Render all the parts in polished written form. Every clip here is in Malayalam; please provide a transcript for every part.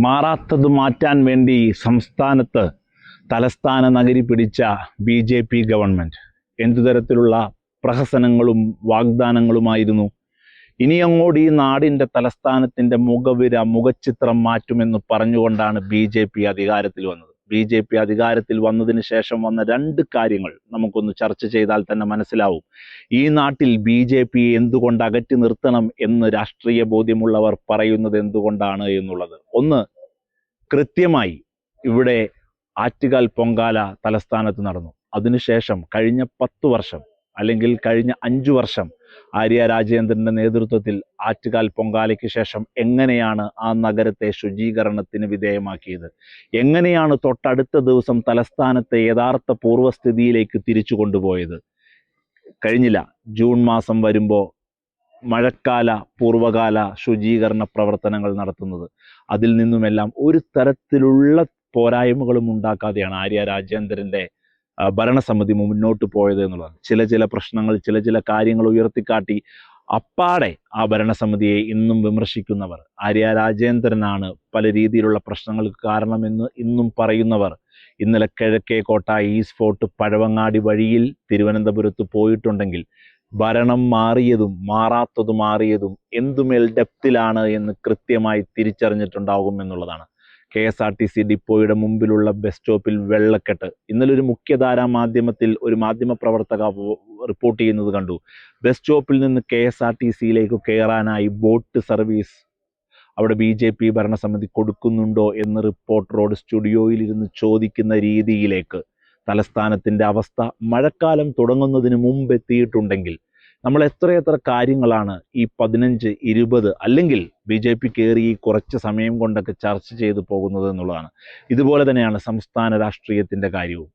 മാറാത്തത് മാറ്റാൻ വേണ്ടി സംസ്ഥാനത്ത് തലസ്ഥാന നഗരി പിടിച്ച BJP ഗവൺമെൻറ് എന്തുതരത്തിലുള്ള പ്രഹസനങ്ങളും വാഗ്ദാനങ്ങളുമായിരുന്നു. ഇനി അങ്ങോട്ട് ഈ നാടിൻ്റെ തലസ്ഥാനത്തിൻ്റെ മുഖച്ചിത്രം മാറ്റുമെന്ന് പറഞ്ഞുകൊണ്ടാണ് BJP അധികാരത്തിൽ വന്നത്. BJP അധികാരത്തിൽ വന്നതിന് ശേഷം വന്ന രണ്ട് കാര്യങ്ങൾ നമുക്കൊന്ന് ചർച്ച ചെയ്താൽ തന്നെ മനസ്സിലാവും ഈ നാട്ടിൽ BJP എന്തുകൊണ്ട് അകറ്റി നിർത്തണം എന്ന് രാഷ്ട്രീയ ബോധ്യമുള്ളവർ പറയുന്നത് എന്തുകൊണ്ടാണ് എന്നുള്ളത്. ഒന്ന്, കൃത്യമായി ഇവിടെ ആറ്റുകാൽ പൊങ്കാല തലസ്ഥാനത്ത് നടന്നു. അതിനുശേഷം കഴിഞ്ഞ 10 വർഷം അല്ലെങ്കിൽ കഴിഞ്ഞ 5 വർഷം ആര്യ രാജേന്ദ്രൻ്റെ നേതൃത്വത്തിൽ ആറ്റുകാൽ പൊങ്കാലയ്ക്ക് ശേഷം എങ്ങനെയാണ് ആ നഗരത്തെ ശുചീകരണത്തിന് വിധേയമാക്കിയത്, എങ്ങനെയാണ് തൊട്ടടുത്ത ദിവസം തലസ്ഥാനത്തെ യഥാർത്ഥ പൂർവ്വസ്ഥിതിയിലേക്ക് തിരിച്ചു കൊണ്ടുപോയത്. കഴിഞ്ഞില്ല. ജൂൺ മാസം വരുമ്പോൾ മഴക്കാല പൂർവ്വകാല ശുചീകരണ പ്രവർത്തനങ്ങൾ നടത്തുന്നത്. അതിൽ നിന്നുമെല്ലാം ഒരു തരത്തിലുള്ള പോരായ്മകളും ഉണ്ടാക്കാതെയാണ് ആര്യ രാജേന്ദ്രൻ്റെ ഭരണസമിതി മുന്നോട്ട് പോയത് എന്നുള്ളതാണ്. ചില പ്രശ്നങ്ങൾ ചില കാര്യങ്ങൾ ഉയർത്തിക്കാട്ടി അപ്പാടെ ആ ഭരണസമിതിയെ ഇന്നും വിമർശിക്കുന്നവർ, ആര്യ രാജേന്ദ്രനാണ് പല രീതിയിലുള്ള പ്രശ്നങ്ങൾക്ക് കാരണമെന്ന് ഇന്നും പറയുന്നവർ, ഇന്നലെ കിഴക്കേക്കോട്ട ഈസ്റ്റ് ഫോർട്ട് പഴവങ്ങാടി വഴിയിൽ തിരുവനന്തപുരത്ത് പോയിട്ടുണ്ടെങ്കിൽ ഭരണം മാറിയതും മാറാത്തതും എന്തുമേൽ ഡെപ്തിലാണ് എന്ന് കൃത്യമായി തിരിച്ചറിഞ്ഞിട്ടുണ്ടാകും എന്നുള്ളതാണ്. KSRTC ഡിപ്പോയുടെ മുമ്പിലുള്ള ബസ് സ്റ്റോപ്പിൽ വെള്ളക്കെട്ട്. ഇന്നലെ ഒരു മുഖ്യധാരാ മാധ്യമത്തിൽ ഒരു മാധ്യമപ്രവർത്തക റിപ്പോർട്ട് ചെയ്യുന്നത് കണ്ടു. ബസ് സ്റ്റോപ്പിൽ നിന്ന് KSRTCയിലേക്ക് കയറാനായി ബോട്ട് സർവീസ് അവിടെ BJP ഭരണസമിതി കൊടുക്കുന്നുണ്ടോ എന്ന് റിപ്പോർട്ടറോട് സ്റ്റുഡിയോയിലിരുന്ന് ചോദിക്കുന്ന രീതിയിലേക്ക് തലസ്ഥാനത്തിൻ്റെ അവസ്ഥ മഴക്കാലം തുടങ്ങുന്നതിന് മുമ്പ് എത്തിയിട്ടുണ്ടെങ്കിൽ നമ്മൾ എത്രയെത്ര കാര്യങ്ങളാണ് ഈ 15, 20 അല്ലെങ്കിൽ BJP കയറി ഈ കുറച്ച് സമയം കൊണ്ടൊക്കെ ചർച്ച ചെയ്തു പോകുന്നത് എന്നുള്ളതാണ്. ഇതുപോലെ തന്നെയാണ് സംസ്ഥാന രാഷ്ട്രീയത്തിൻ്റെ കാര്യവും.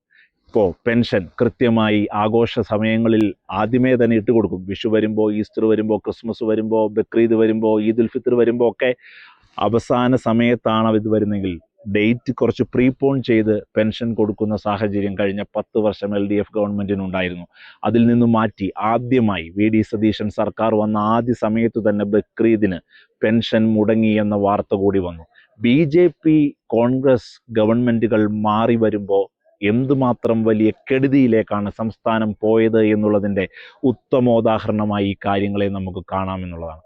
ഇപ്പോൾ പെൻഷൻ കൃത്യമായി ആഘോഷ സമയങ്ങളിൽ ആദ്യമേ തന്നെ ഇട്ട് കൊടുക്കും. വിഷു വരുമ്പോൾ, ഈസ്റ്റർ വരുമ്പോൾ, ക്രിസ്മസ് വരുമ്പോൾ, ബക്രീദ് വരുമ്പോൾ, ഈദ് ഉൽ ഫിത്തർ വരുമ്പോൾ ഒക്കെ അവസാന സമയത്താണ് ഇത് വരുന്നെങ്കിൽ ഡേറ്റ് കുറച്ച് പ്രീപോൺ ചെയ്ത് പെൻഷൻ കൊടുക്കുന്ന സാഹചര്യം കഴിഞ്ഞ 10 വർഷം LDF ഗവൺമെൻറ്റിനുണ്ടായിരുന്നു. അതിൽ നിന്ന് മാറ്റി ആദ്യമായി VD സതീശൻ സർക്കാർ വന്ന ആദ്യ സമയത്ത് തന്നെ ബക്രീദിന് പെൻഷൻ മുടങ്ങി എന്ന വാർത്ത കൂടി വന്നു. BJP കോൺഗ്രസ് ഗവൺമെൻറ്റുകൾ മാറി വരുമ്പോൾ എന്തുമാത്രം വലിയ കെടുതിയിലേക്കാണ് സംസ്ഥാനം പോയത് എന്നുള്ളതിൻ്റെ ഉത്തമോദാഹരണമായി ഈ കാര്യങ്ങളെ നമുക്ക് കാണാമെന്നുള്ളതാണ്.